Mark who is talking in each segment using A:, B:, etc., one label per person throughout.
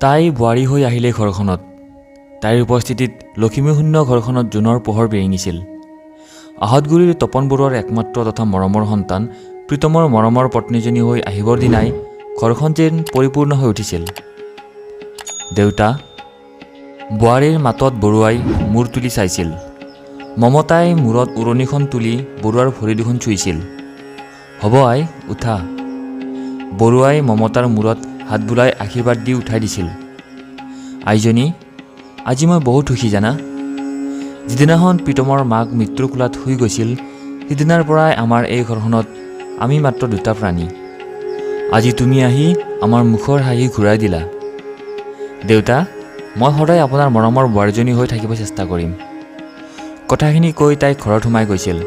A: তাই বোৱাৰী হৈ আহিলে ঘৰখনত। তাইৰ উপস্থিতিত লখিমীশূন্য ঘৰখনত জোনৰ পোহৰ বিৰিঙিছিল। আহঁতগুৰিৰ তপন বৰুৱাৰ একমাত্ৰ তথা মৰমৰ সন্তান প্ৰীতমৰ মৰমৰ পত্নীজনী হৈ আহিবৰ দিনাই ঘৰখন যেন পৰিপূৰ্ণ হৈ উঠিছিল। দেউতা, বোৱাৰীৰ মাতত বৰুৱাই মূৰ তুলি চাইছিল। মমতাই মূৰত উৰণিখন তুলি বৰুৱাৰ ভৰি দুখন চুইছিল। হ'ব আই, উঠা। বৰুৱাই মমতাৰ মূৰত হাত বুলাই আশীৰ্বাদ দি উঠাই দিছিল। আইজনী, আজি মই বহুত সুখী জানা। যিদিনাখন প্ৰীতমৰ মাক মৃত্যুৰ কোলাত শুই গৈছিল, সিদিনাৰ পৰাই আমাৰ এই ঘৰখনত আমি মাত্ৰ দুটা প্ৰাণী। আজি তুমি আহি আমাৰ মুখৰ হাঁহি ঘূৰাই দিলা। দেউতা, মই সদায় আপোনাৰ মৰমৰ বোৱাৰীজনী হৈ থাকিব চেষ্টা কৰিম। কথাখিনি কৈ তাই ঘৰত সোমাই গৈছিল।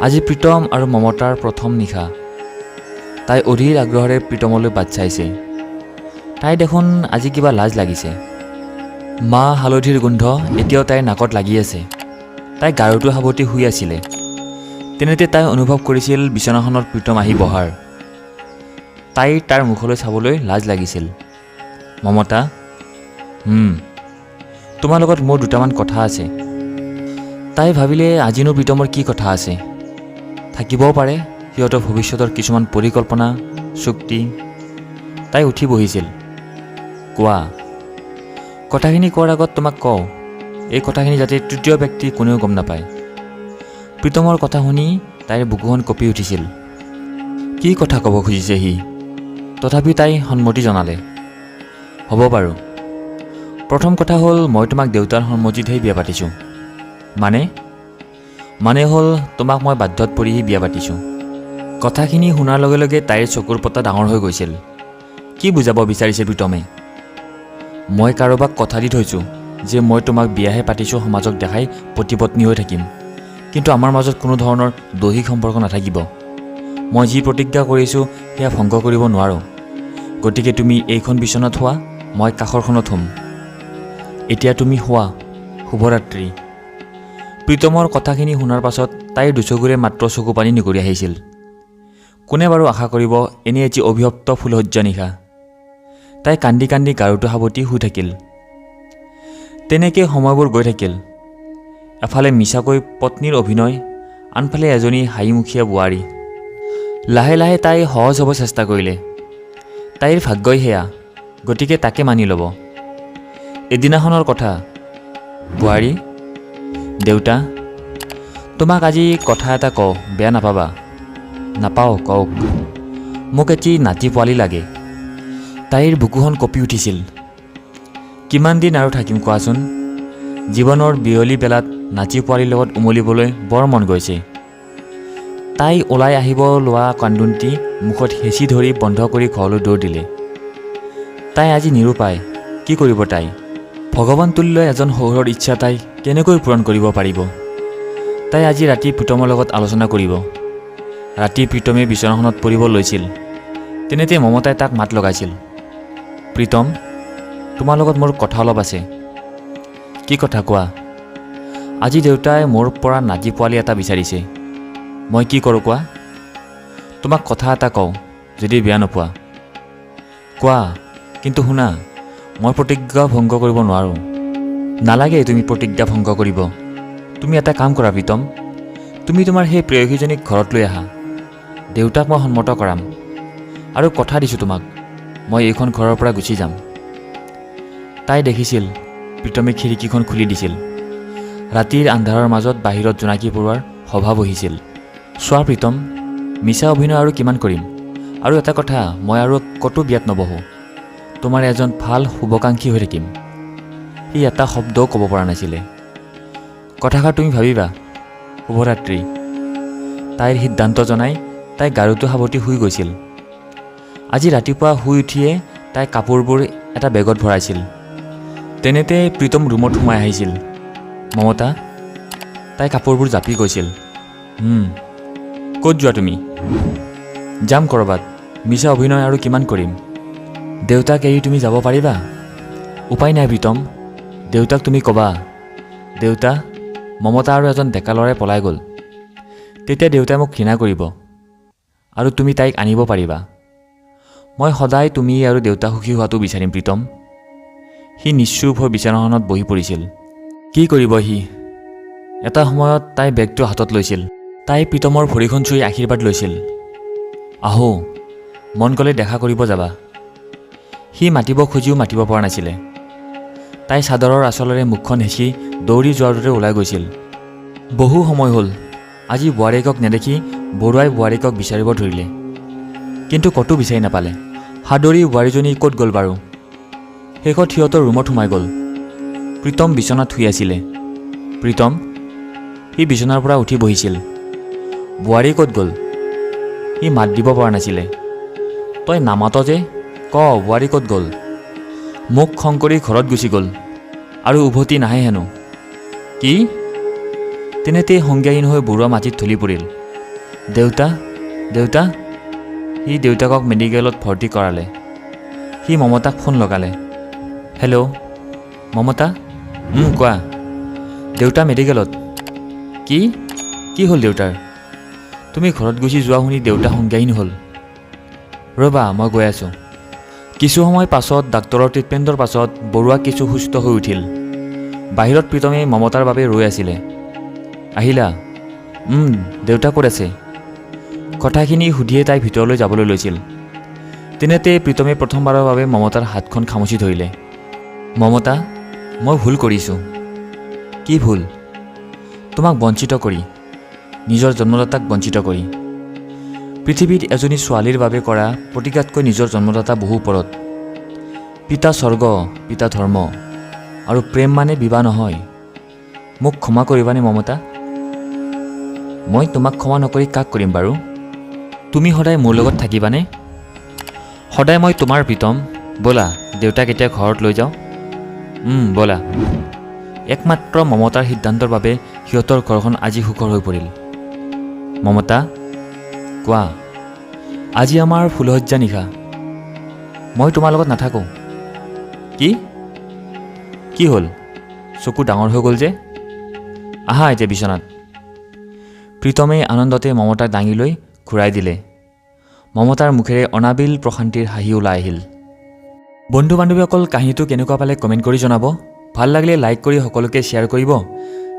A: আজি প্ৰীতম আৰু মমতাৰ প্ৰথম নিশা। তাই অধীৰ আগ্ৰহেৰে প্ৰীতমলৈ বাট চাইছে। তাই দেখোন আজি কিবা লাজ লাগিছে। মাহ হালধিৰ গোন্ধ এতিয়াও তাইৰ নাকত লাগি আছে। তাই গাৰুটো সাৱটি শুই আছিলে। তেনেতে তাই অনুভৱ কৰিছিল বিচনাখনত প্ৰীতম আহি বহাৰ। তাইৰ তাৰ মুখলৈ চাবলৈ লাজ লাগিছিল। মমতা, তোমাৰ লগত মোৰ দুটামান কথা আছে। তাই ভাবিলে আজিনো প্ৰীতমৰ কি কথা আছে। থাকিবও পাৰে সিহঁতৰ ভৱিষ্যতৰ কিছুমান পৰিকল্পনা, চুক্তি। তাই উঠি বহিছিল। কোৱা। কথাখিনি কোৱাৰ আগত তোমাক কওঁ, এই কথাখিনি যাতে তৃতীয় ব্যক্তি কোনেও গম নাপায়। প্ৰীতমৰ কথা শুনি তাইৰ বুকুখন কঁপি উঠিছিল। কি কথা ক'ব খুজিছে সি? তথাপি তাই সন্মতি জনালে। হ'ব বাৰু। প্ৰথম কথা হ'ল, মই তোমাক দেউতাৰ সন্মতিতহে বিয়া পাতিছোঁ। মানে হ'ল তোমাক মই বাধ্যত পৰিহি বিয়া পাতিছোঁ। কথাখিনি শুনাৰ লগে লগে তাইৰ চকুৰ পতা ডাঙৰ হৈ গৈছিল। কি বুজাব বিচাৰিছে প্ৰীতমে? মই কাৰোবাক কথা দি থৈছোঁ যে মই তোমাক বিয়াহে পাতিছোঁ সমাজক দেখাই পতি-পত্নী হৈ থাকিম, কিন্তু আমাৰ মাজত কোনো ধৰণৰ দৈহিক সম্পৰ্ক নাথাকিব। মই যি প্ৰতিজ্ঞা কৰিছোঁ সেয়া ভংগ কৰিব নোৱাৰোঁ। গতিকে তুমি এইখন বিচনাত শুৱা, মই কাষৰখনত শুম। এতিয়া তুমি শুৱা। শুভৰাত্ৰি। প্ৰীতমৰ কথাখিনি শুনাৰ পাছত তাইৰ দুচকুৰে মাত্ৰ চকু পানী নিগৰি আহিছিল। কোনে বাৰু আশা কৰিব এনে এটি অভিশপ্ত ফুলসজ্জা নিশা। তাই কান্দি কান্দি গাৰুটো সাৱটি শুই থাকিল। তেনেকৈ সময়বোৰ গৈ থাকিল। এফালে মিছাকৈ পত্নীৰ অভিনয়, আনফালে এজনী হাঁহিমুখীয়া বোৱাৰী। লাহে লাহে তাই সহজ হ'ব চেষ্টা কৰিলে। তাইৰ ভাগ্যই সেয়া, গতিকে তাকে মানি ল'ব। এদিনাখনৰ কথা। বোৱাৰী, দেউতা, তোমাক আজি কথা এটা কওঁ, বেয়া নাপাবা। নাপাওঁ, কওক। মোক এটি নাতি পোৱালি লাগে। তাইৰ বুকুখন কঁপি উঠিছিল। কিমান দিন আৰু থাকিম কোৱাচোন? জীৱনৰ বিয়লি বেলাত নাতি পোৱালিৰ লগত উমলিবলৈ বৰ মন গৈছে। তাই ওলাই আহিব লোৱা কান্দোনটি মুখত হেঁচি ধৰি বন্ধ কৰি ঘৰলৈ দৌৰ দিলে। তাই আজি নিৰুপায়। কি কৰিব তাই? ভগৱান তুল্য এজন শহুৰৰ ইচ্ছা তাই কেনেকৈ পূৰণ কৰিব পাৰিব? তাই আজি ৰাতি প্ৰীতমৰ লগত আলোচনা কৰিব। ৰাতি প্ৰীতমে বিচনাখনত পৰিব লৈছিল। তেনেতে মমতাই তাক মাত লগাইছিল। প্ৰীতম, তোমাৰ লগত মোৰ কথা অলপ আছে। কি কথা কোৱা? আজি দেউতাই মোৰ পৰা নাতি পোৱালি এটা বিচাৰিছে। মই কি কৰোঁ কোৱা? তোমাক কথা এটা কওঁ, যদি বেয়া নোপোৱা। কোৱা, কিন্তু শুনা, মই প্ৰতিজ্ঞা ভংগ কৰিব নোৱাৰোঁ। নালাগে তুমি প্ৰতিজ্ঞা ভংগ কৰিব। তুমি এটা কাম কৰা প্ৰীতম, তুমি তোমাৰ সেই প্ৰেয়সীজনীক ঘৰত লৈ আহা। দেউতাক মই সন্মত কৰাম। আৰু কথা দিছোঁ তোমাক, মই এইখন ঘৰৰ পৰা গুচি যাম। তাই দেখিছিল প্ৰীতমে খিৰিকীখন খুলি দিছিল। ৰাতিৰ আন্ধাৰৰ মাজত বাহিৰত জোনাকী পৰুৱাৰ সভা বহিছিল। চোৱা প্ৰীতম, মিছা অভিনয় আৰু কিমান কৰিম? আৰু এটা কথা, মই আৰু ক'তো বিয়াত নবহোঁ। তোমাৰ এজন ভাল শুভাকাংক্ষী হৈ থাকিম। সি এটা শব্দও ক'ব পৰা নাছিলে। কথাষাৰ তুমি ভাবিবা। শুভৰাত্ৰি। তাইৰ সিদ্ধান্ত জনাই তাই গাৰুটো সাৱটি শুই গৈছিল। আজি ৰাতিপুৱা শুই উঠিয়ে তাই কাপোৰবোৰ এটা বেগত ভৰাইছিল। তেনেতে প্ৰীতম ৰুমত সোমাই আহিছিল। মমতা, তাই কাপোৰবোৰ জাপি গৈছিল। ক'ত যোৱা তুমি? যাম ক'ৰবাত। মিছা অভিনয় আৰু কিমান কৰিম? দেউতাক এৰি তুমি যাব পাৰিবা? উপায় নাই প্ৰীতম। দেউতাক তুমি ক'বা, দেউতা, মমতা আৰু এজন ডেকা ল'ৰাই পলাই গ'ল। তেতিয়া দেউতাই মোক ঘৃণা কৰিব আৰু তুমি তাইক আনিব পাৰিবা। মই সদায় তুমি আৰু দেউতা সুখী হোৱাটো বিচাৰিম প্ৰীতম। সি নিশ্চুপ হৈ বিচনাখনত বহি পৰিছিল। কি কৰিব সি? এটা সময়ত তাই বেগটো হাতত লৈছিল। তাই প্ৰীতমৰ ভৰিখন চুই আশীৰ্বাদ লৈছিল। আহো, মন গ'লে দেখা কৰিব যাবা। সি মাতিব খুজিও মাতিব পৰা নাছিলে। তাই চাদৰৰ আঁচলেৰে মুখখন হেঁচি দৌৰি যোৱাৰ দৰে ওলাই গৈছিল। বহু সময় হ'ল। আজি বোৱাৰীয়েকক নেদেখি বৰুৱাই বোৱাৰীয়েকক বিচাৰিব ধৰিলে, কিন্তু ক'তো বিচাৰি নাপালে। সাদৰী বোৱাৰীজনী ক'ত গ'ল বাৰু? শেষত সিহঁতৰ ৰুমত সোমাই গ'ল। প্ৰীতম বিচনাত শুই আছিলে। প্ৰীতম? সি বিচনাৰ পৰা উঠি বহিছিল। বোৱাৰী ক'ত গ'ল? সি মাত দিব পৰা নাছিলে। তই নামাত যে, ক বোৱাৰী ক'ত গ'ল? মোক খং কৰি ঘৰত গুচি গ'ল আৰু উভতি নাহে হেনো। কি? তেনেতেই সংজ্ঞাহীন হৈ বৰুৱা মাটিত ঢলি পৰিল। দেউতা, দেউতা? সি দেউতাকক মেডিকেলত ভৰ্তি কৰালে। সি মমতাক ফোন লগালে। হেল্ল', মমতা? কোৱা। দেউতা মেডিকেলত। কি? কি হ'ল দেউতাৰ? তুমি ঘৰত গুচি যোৱা শুনি দেউতা সংজ্ঞাহীন হ'ল। ৰ'বা, মই গৈ আছোঁ। কিছু সময় পাছত ডাক্তৰৰ ট্ৰিটমেণ্টৰ পাছত বৰুৱা কিছু সুস্থ হৈ উঠিল। বাহিৰত প্ৰীতমে মমতাৰ বাবে ৰৈ আছিলে। আহিলা? দেউতা ক'ত আছে? কথাখিনি সুধিয়ে তাই ভিতৰলৈ যাবলৈ লৈছিল। তেনেতে প্ৰীতমে প্ৰথমবাৰৰ বাবে মমতাৰ হাতখন খামুচি ধৰিলে। মমতা, মই ভুল কৰিছোঁ। কি ভুল? তোমাক বঞ্চিত কৰি, নিজৰ জন্মদাতাক বঞ্চিত কৰি। পৃথিৱীত এজনী ছোৱালীৰ বাবে কৰা প্ৰতিজ্ঞাতকৈ নিজৰ জন্মদাতা বহু ওপৰত। পিতা স্বৰ্গ, পিতা ধৰ্ম আৰু প্ৰেম মানে বিবাহ নহয়। মোক ক্ষমা কৰিবানে মমতা? মই তোমাক ক্ষমা নকৰি কাক কৰিম বাৰু? তুমি সদায় মোৰ লগত থাকিবানে? সদায় মই তোমাৰ প্ৰীতম। ব'লা, দেউতাক এতিয়া ঘৰত লৈ যাওঁ। ব'লা। একমাত্ৰ মমতাৰ সিদ্ধান্তৰ বাবে সিহঁতৰ ঘৰখন আজি সুখৰ হৈ পৰিল। মমতা, কোৱা। আজি আমাৰ ফুলসজ্জা নিশা। মই তোমাৰ লগত নাথাকোঁ। কি? কি হ'ল? চকু ডাঙৰ হৈ গ'ল যে? আহা এতিয়া বিচনাত। প্ৰীতমে আনন্দতে মমতাক দাঙি লৈ ঘূৰাই দিলে। মমতাৰ মুখেৰে অনাবিল প্ৰশান্তিৰ হাঁহি ওলাই আহিল। বন্ধু বান্ধৱীসকল, কাহিনীটো কেনেকুৱা পালে কমেণ্ট কৰি জনাব। ভাল লাগিলে লাইক কৰি সকলোকে শ্বেয়াৰ কৰিব।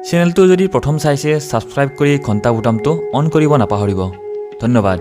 A: চেনেলটো যদি প্ৰথম চাইছে ছাবস্ক্ৰাইব কৰি ঘণ্টা বুটামটো অন কৰিব নাপাহৰিব। ধন্যবাদ।